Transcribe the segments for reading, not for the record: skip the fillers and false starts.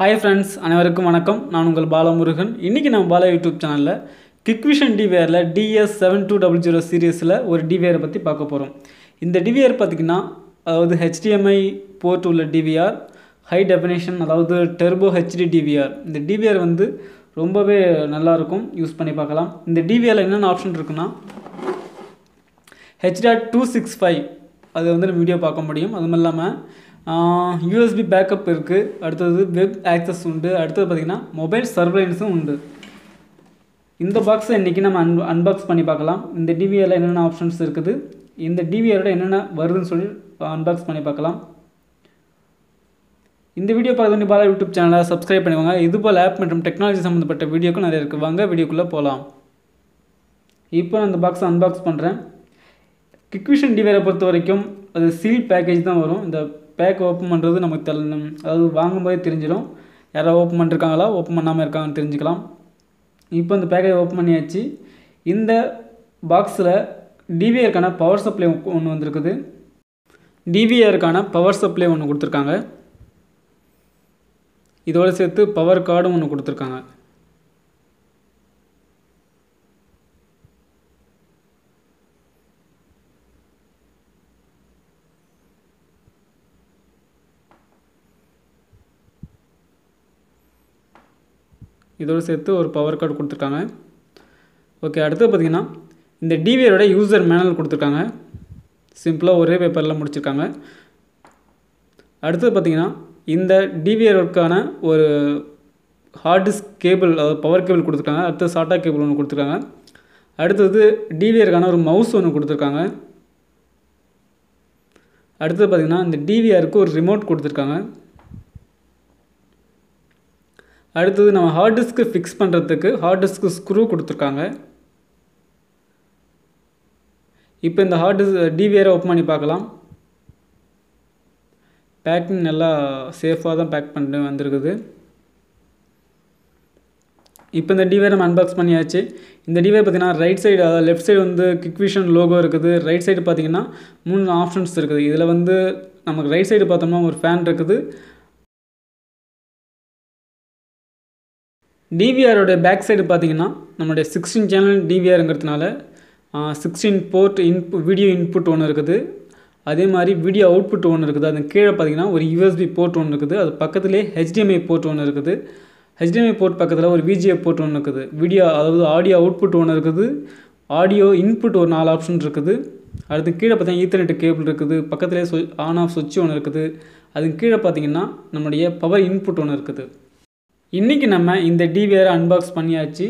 Hi friends, அனைவருக்கும் வணக்கம். நான் உங்கள் பாலமுருகன். இன்னைக்கு நம்ம பாலா யூடியூப் சேனல்ல ஹிக்விஷன் DVRல DS-7200 சீரிஸ்ல ஒரு DVR பத்தி பார்க்க போறோம். இந்த DVR பாத்தீங்கன்னா அதாவது HDMI போர்ட் உள்ள DVR, ஹை டெஃபினிஷன் அதாவது டர்போ HD DVR. இந்த DVR வந்து ரொம்பவே நல்லா இருக்கும், யூஸ் பண்ணி பார்க்கலாம். இந்த DVRல என்னென்ன ஆப்ஷன் இருக்குன்னா H.265 அது வந்து நம்ம வீடியோ பார்க்க முடியும். அதுவும் இல்லாமல் USB பேக்கப் இருக்குது, அடுத்தது வெப் ஆக்சஸ் உண்டு, அடுத்தது பார்த்திங்கன்னா மொபைல் சர்வலைன்ஸும் உண்டு. இந்த பாக்ஸை இன்றைக்கி நம்ம அன்பாக்ஸ் பண்ணி பார்க்கலாம். இந்த DVRல என்னென்ன ஆப்ஷன்ஸ் இருக்குது, இந்த DVRோட என்னென்ன வருதுன்னு சொல்லி அன்பாக்ஸ் பண்ணி பார்க்கலாம். இந்த வீடியோ பார்த்து பாலா யூடியூப் சேனலை சப்ஸ்கிரைப் பண்ணிக்கோங்க. இதுபோல் ஆப் மற்றும் டெக்னாலஜி சம்மந்தப்பட்ட வீடியோக்கும் நிறைய இருக்குது. வாங்க வீடியோக்குள்ளே போகலாம். இப்போ நான் இந்த பாக்ஸை அன்பாக்ஸ் பண்ணுறேன். ஹிக்விஷன் DVR பொறுத்த வரைக்கும் அது சீல் பேக்கேஜ் தான் வரும். இந்த பேக் ஓப்பன் பண்ணுறது நமக்கு அதாவது வாங்கும்போதே தெரிஞ்சிடும், யாராவது ஓப்பன் பண்ணிருக்காங்களா ஓப்பன் பண்ணாமல் இருக்காங்கன்னு தெரிஞ்சுக்கலாம். இப்போ இந்த பேக்கேஜ் ஓப்பன் பண்ணியாச்சு. இந்த பாக்ஸில் DVRக்கான பவர் சப்ளை ஒன்று வந்திருக்குது. DVRக்கான பவர் சப்ளை ஒன்று கொடுத்துருக்காங்க. இதோடு சேர்த்து பவர் கார்டும் ஒன்று கொடுத்துருக்காங்க. இதோடு சேர்த்து ஒரு பவர் கார்டு கொடுத்துருக்காங்க. ஓகே, அடுத்து பார்த்திங்கன்னா இந்த DVRோட யூசர் மேனுவல் கொடுத்துருக்காங்க. சிம்பிளாக ஒரே பேப்பரில் முடிச்சிருக்காங்க. அடுத்தது பார்த்திங்கன்னா இந்த DVRக்கான ஒரு ஹார்ட் டிஸ்க் கேபிள், அதாவது பவர் கேபிள் கொடுத்துருக்காங்க. அடுத்தது சாட்டா கேபிள் ஒன்று கொடுத்துருக்காங்க. அடுத்தது DVRக்கான ஒரு மவுஸ் ஒன்று கொடுத்துருக்காங்க. அடுத்தது பார்த்திங்கன்னா இந்த DVRக்கு ஒரு ரிமோட் கொடுத்துருக்காங்க. அடுத்தது நம்ம ஹார்ட் டிஸ்க்கு ஃபிக்ஸ் பண்ணுறதுக்கு ஹார்ட் டிஸ்க்கு ஸ்க்ரூ கொடுத்துருக்காங்க. இப்போ இந்த ஹார்ட் டிஸ்க் DVR ஓப்பன் பண்ணி பார்க்கலாம். பேக்கிங் நல்லா சேஃபாக தான் பேக் பண்ணி வந்திருக்குது. இப்போ இந்த DVR நம்ம அன்பாக்ஸ் பண்ணியாச்சு. இந்த DVR பார்த்திங்கன்னா ரைட் சைடு, அதாவது லெஃப்ட் சைடு வந்து ஹிக்விஷன் லோகோ இருக்குது. ரைட் சைடு பார்த்திங்கன்னா 3 ஆப்ஷன்ஸ் இருக்குது. இதில் வந்து நமக்கு ரைட் சைடு பார்த்தோம்னா ஒரு ஃபேன் இருக்குது. DVRோட பேக் சைடு பார்த்திங்கன்னா நம்மளுடைய 16 சேனல் DVRங்கிறதுனால 16 போர்ட் வீடியோ இன்புட் ஒன்று இருக்குது. அதே மாதிரி வீடியோ அவுட்புட் ஒன்று இருக்குது. அது கீழே பார்த்திங்கன்னா ஒரு USB போர்ட் ஒன்று இருக்குது. அது பக்கத்துலேயே HDMI போர்ட் ஒன்று இருக்குது. HDMI போர்ட் பக்கத்தில் ஒரு VGA போர்ட் ஒன்று இருக்குது. வீடியோ அதாவது ஆடியோ அவுட்புட் ஒன்று இருக்குது. ஆடியோ இன்புட் ஒரு 4 ஆப்ஷன் இருக்குது. அடுத்து கீழே பார்த்தீங்கன்னா ஈத்தர்நெட் கேபிள் இருக்குது. பக்கத்துலேயே ஆன் ஆஃப் சுவிட்ச் ஒன்று இருக்குது. அதுக்கு கீழே பார்த்திங்கன்னா நம்முடைய பவர் இன்புட் ஒன்று இருக்குது. இன்றைக்கி நம்ம இந்த DVR அன்பாக்ஸ் பண்ணியாச்சு.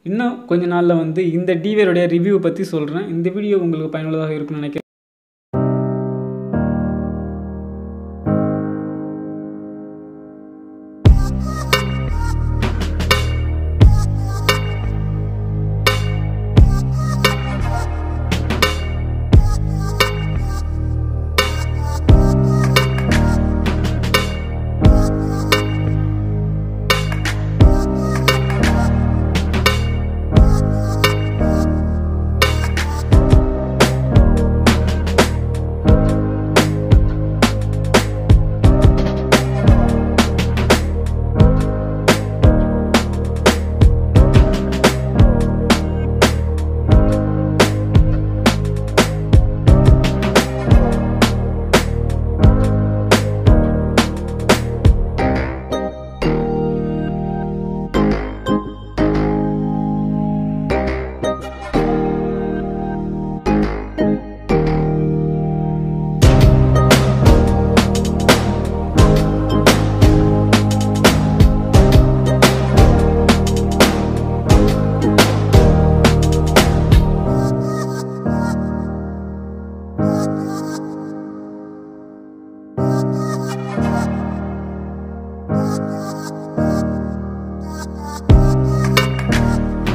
இன்னும் கொஞ்ச நாளில் வந்து இந்த DVRோடைய ரிவ்யூ பற்றி சொல்கிறேன். இந்த வீடியோ உங்களுக்கு பயனுள்ளதாக இருக்கும்னு நினைக்கிறேன்.